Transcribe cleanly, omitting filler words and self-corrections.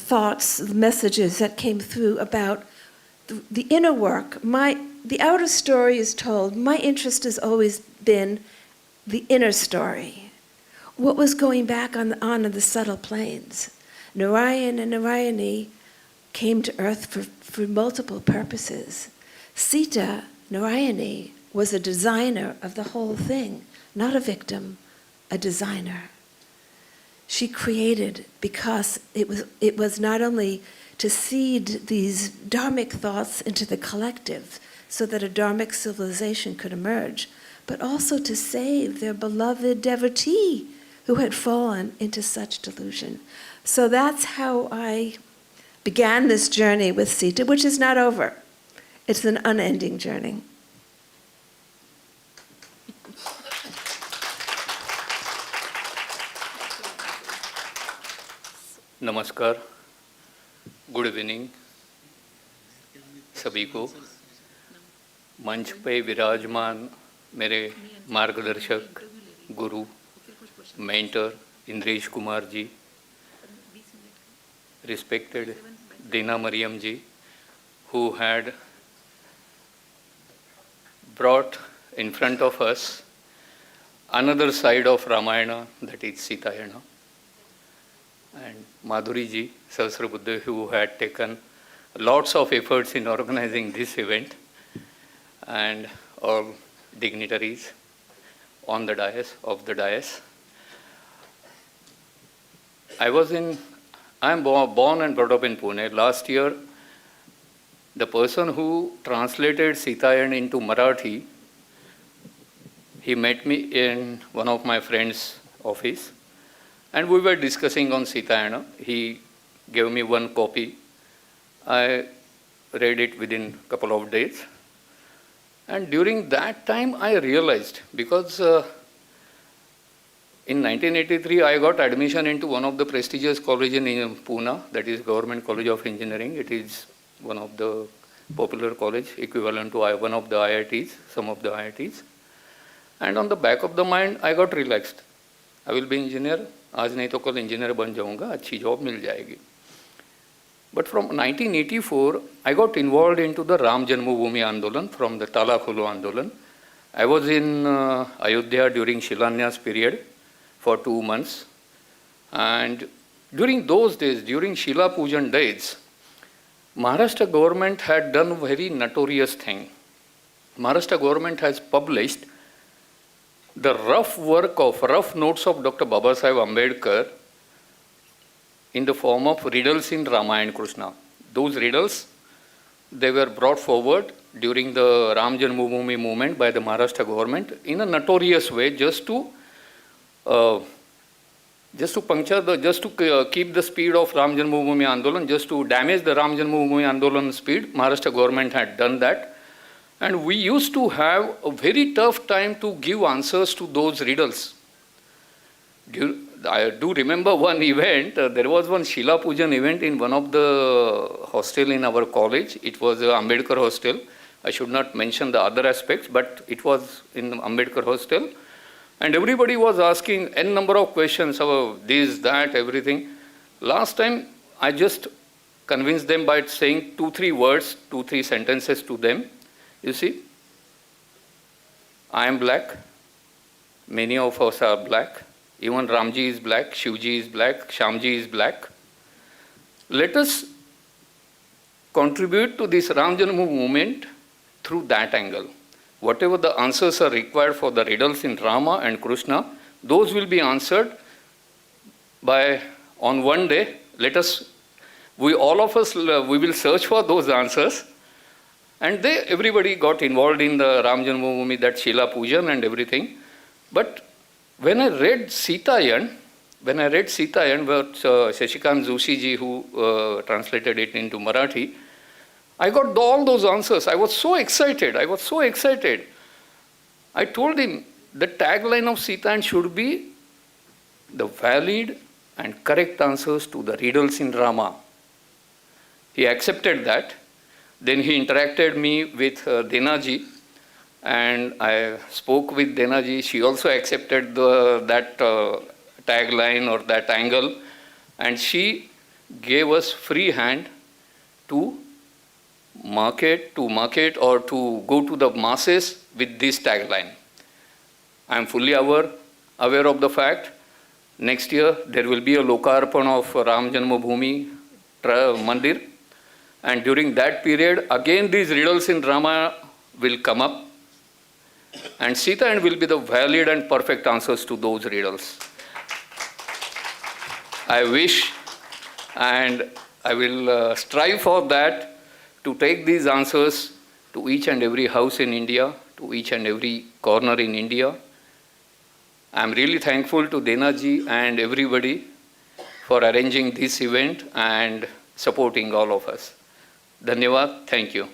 thoughts, the messages that came through about the inner work. The outer story is told. My interest has always been the inner story. What was going back on the subtle planes? Narayan and Narayani came to earth for multiple purposes. Sita, Narayani, was a designer of the whole thing, not a victim, a designer. She created because it was not only to seed these dharmic thoughts into the collective so that a dharmic civilization could emerge, but also to save their beloved devotee who had fallen into such delusion. So that's how I began this journey with Sita, which is not over. It's an unending journey. नमस्कार, good evening सभी को। मंच पे विराजमान मेरे मार्गदर्शक, गुरु, mentor Indresh Kumar ji, respected Dena Mariam ji, who had brought in front of us another side of Ramayana, that is Seetayana, and Madhuri ji, Sahasrabuddha, who had taken lots of efforts in organizing this event, and all dignitaries on the dais, of the dais. I am born and brought up in Pune. Last year, the person who translated Seetayan into Marathi, he met me in one of my friend's office, and we were discussing on Seetayana. He gave me one copy. I read it within a couple of days. And during that time, I realized, because in 1983, I got admission into one of the prestigious colleges in Pune, that is Government College of Engineering. It is one of the popular college, equivalent to one of the IITs, some of the IITs. And on the back of the mind, I got relaxed. I will be engineer. आज नहीं तो कल engineer बन जाऊंगा, अच्छी job मिल जाएगी. But from 1984, I got involved into the Ram Janmabhoomi Andolan from the Tala Kholo Andolan. I was in Ayodhya during Shilanyas period for 2 months. And during those days, during Shila Pujan days, Maharashtra government had done a very notorious thing. Maharashtra government has published the rough notes of Dr. Babasaheb Ambedkar in the form of riddles in Rama and Krishna. Those riddles, they were brought forward during the Ram Janmabhoomi movement by the Maharashtra government in a notorious way, just to keep the speed of Ram Janmabhoomi Andolan, just to damage the Ram Janmabhoomi Andolan speed. Maharashtra government had done that. And we used to have a very tough time to give answers to those riddles. I do remember one event. There was one Shila Pujan event in one of the hostel in our college. It was an Ambedkar hostel. I should not mention the other aspects, but it was in the Ambedkar hostel. And everybody was asking n number of questions about this, that, everything. Last time, I just convinced them by saying 2-3 words, 2-3 sentences to them. You see, I am black. Many of us are black. Even Ramji is black, Shivji is black, Shyamji is black. Let us contribute to this Ram Janmabhoomi movement through that angle. Whatever the answers are required for the riddles in Rama and Krishna, those will be answered on one day. We will search for those answers. And everybody got involved in the Ram Janmabhoomi, that Shila Pujan and everything. But when I read Seetayan, what Shashikant Joshi ji, who translated it into Marathi, I got all those answers. I was so excited. I told him the tagline of Seetayan should be the valid and correct answers to the riddles in Rama. He accepted that. Then he interacted me with Dena ji, and I spoke with Dena ji. She also accepted that tagline or that angle, and she gave us free hand to market or to go to the masses with this tagline. I am fully aware of the fact next year there will be a Lokarpan of Ram Janmabhoomi Mandir, and during that period again these riddles in Rama will come up, and Seetayan will be the valid and perfect answers to those riddles. I wish and I will strive for that, to take these answers to each and every house in India, to each and every corner in India. I am really thankful to Dena ji and everybody for arranging this event and supporting all of us. Dhanyavad. Thank you.